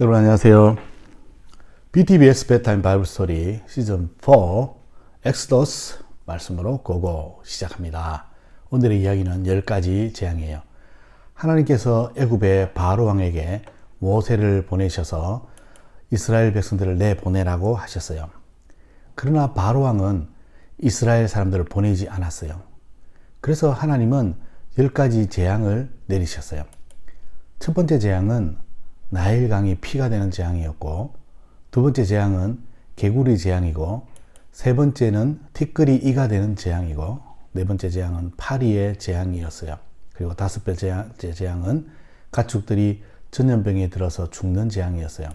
여러분 안녕하세요. BTBS bedtime 바이블 스토리 시즌 4 엑스더스 말씀으로 고고 시작합니다. 오늘의 이야기는 10가지 재앙이에요. 하나님께서 애굽의 바로 왕에게 모세를 보내셔서 이스라엘 백성들을 내보내라고 하셨어요. 그러나 바로 왕은 이스라엘 사람들을 보내지 않았어요. 그래서 하나님은 10가지 재앙을 내리셨어요. 첫 번째 재앙은 나일강이 피가 되는 재앙이었고, 두 번째 재앙은 개구리 재앙이고, 세 번째는 티끌이 이가 되는 재앙이고, 네 번째 재앙은 파리의 재앙이었어요. 그리고 다섯 번째 재앙은 가축들이 전염병에 들어서 죽는 재앙이었어요.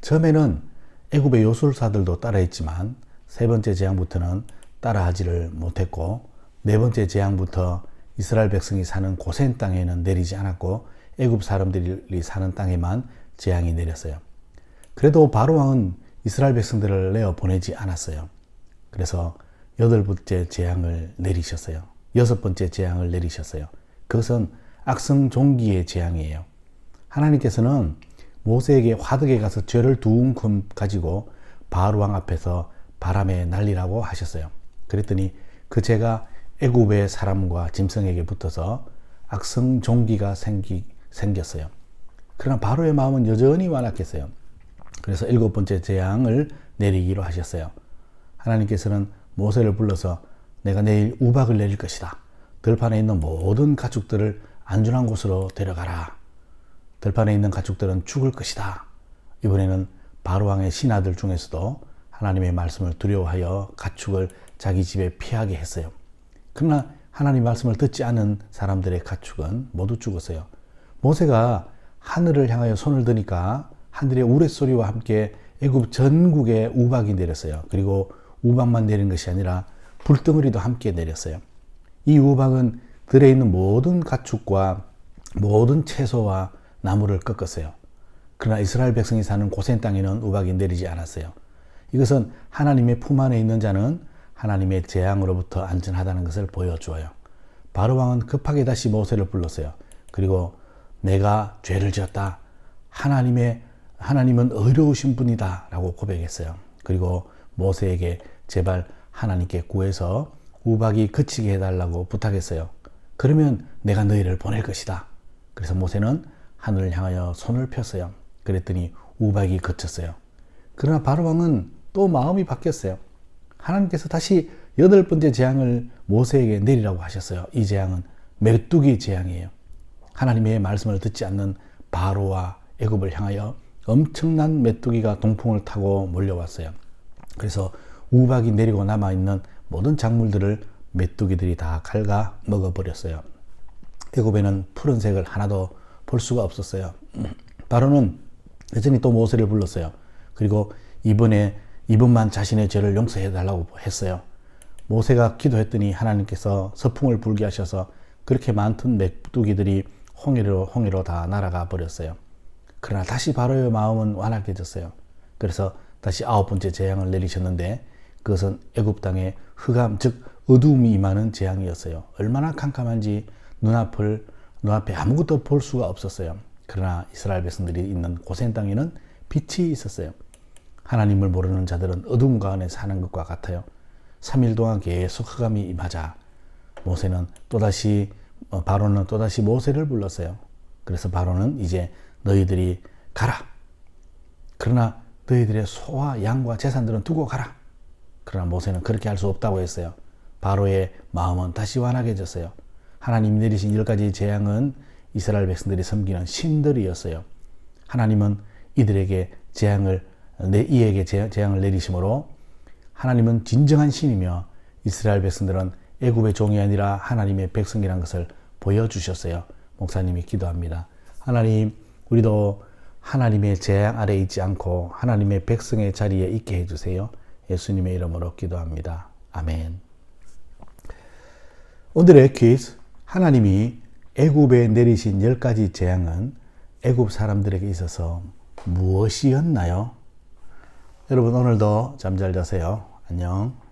처음에는 애굽의 요술사들도 따라했지만 세 번째 재앙부터는 따라하지를 못했고, 네 번째 재앙부터 이스라엘 백성이 사는 고센 땅에는 내리지 않았고 애굽 사람들이 사는 땅에만 재앙이 내렸어요. 그래도 바로 왕은 이스라엘 백성들을 내어 보내지 않았어요. 그래서 여덟 번째 재앙을 내리셨어요. 여섯 번째 재앙을 내리셨어요. 그것은 악성종기의 재앙이에요. 하나님께서는 모세에게 화덕에 가서 죄를 둥금 가지고 바로 왕 앞에서 바람에 날리라고 하셨어요. 그랬더니 그 죄가 애굽의 사람과 짐승에게 붙어서 악성종기가 생겼어요. 그러나 바로의 마음은 여전히 완악했어요. 그래서 일곱 번째 재앙을 내리기로 하셨어요. 하나님께서는 모세를 불러서 내가 내일 우박을 내릴 것이다. 들판에 있는 모든 가축들을 안전한 곳으로 데려가라. 들판에 있는 가축들은 죽을 것이다. 이번에는 바로왕의 신하들 중에서도 하나님의 말씀을 두려워하여 가축을 자기 집에 피하게 했어요. 그러나 하나님 말씀을 듣지 않은 사람들의 가축은 모두 죽었어요. 모세가 하늘을 향하여 손을 드니까 하늘의 우레소리와 함께 애굽 전국에 우박이 내렸어요. 그리고 우박만 내린 것이 아니라 불덩어리도 함께 내렸어요. 이 우박은 들에 있는 모든 가축과 모든 채소와 나무를 꺾었어요. 그러나 이스라엘 백성이 사는 고센 땅에는 우박이 내리지 않았어요. 이것은 하나님의 품 안에 있는 자는 하나님의 재앙으로부터 안전하다는 것을 보여주어요. 바로 왕은 급하게 다시 모세를 불렀어요. 그리고 내가 죄를 지었다. 하나님은 의로우신 분이다. 라고 고백했어요. 그리고 모세에게 제발 하나님께 구해서 우박이 그치게 해달라고 부탁했어요. 그러면 내가 너희를 보낼 것이다. 그래서 모세는 하늘을 향하여 손을 폈어요. 그랬더니 우박이 그쳤어요. 그러나 바로왕은 또 마음이 바뀌었어요. 하나님께서 다시 여덟 번째 재앙을 모세에게 내리라고 하셨어요. 이 재앙은 메뚜기 재앙이에요. 하나님의 말씀을 듣지 않는 바로와 애굽을 향하여 엄청난 메뚜기가 동풍을 타고 몰려왔어요. 그래서 우박이 내리고 남아있는 모든 작물들을 메뚜기들이 다 갉아 먹어버렸어요. 애굽에는 푸른색을 하나도 볼 수가 없었어요. 바로는 여전히 또 모세를 불렀어요. 그리고 이번만 자신의 죄를 용서해 달라고 했어요. 모세가 기도했더니 하나님께서 서풍을 불게 하셔서 그렇게 많던 메뚜기들이 홍해로 다 날아가 버렸어요. 그러나 다시 바로의 마음은 완악해졌어요. 그래서 다시 아홉 번째 재앙을 내리셨는데 그것은 애굽 땅에 흑암, 즉 어두움이 임하는 재앙이었어요. 얼마나 캄캄한지 눈앞에 아무것도 볼 수가 없었어요. 그러나 이스라엘 백성들이 있는 고센 땅에는 빛이 있었어요. 하나님을 모르는 자들은 어둠 가운데 사는 것과 같아요. 3일 동안 계속 흑암이 임하자 바로는 또다시 모세를 불렀어요. 그래서 바로는 이제 너희들이 가라. 그러나 너희들의 소와 양과 재산들은 두고 가라. 그러나 모세는 그렇게 할 수 없다고 했어요. 바로의 마음은 다시 완악해졌어요. 하나님이 내리신 10가지 재앙은 이스라엘 백성들이 섬기는 신들이었어요. 하나님은 이에게 재앙을 내리심으로 하나님은 진정한 신이며 이스라엘 백성들은 애굽의 종이 아니라 하나님의 백성이라는 것을 보여주셨어요. 목사님이 기도합니다. 하나님, 우리도 하나님의 재앙 아래 있지 않고 하나님의 백성의 자리에 있게 해주세요. 예수님의 이름으로 기도합니다. 아멘. 오늘의 퀴즈. 하나님이 애굽에 내리신 10가지 재앙은 애굽 사람들에게 있어서 무엇이었나요? 여러분 오늘도 잠 잘 자세요. 안녕.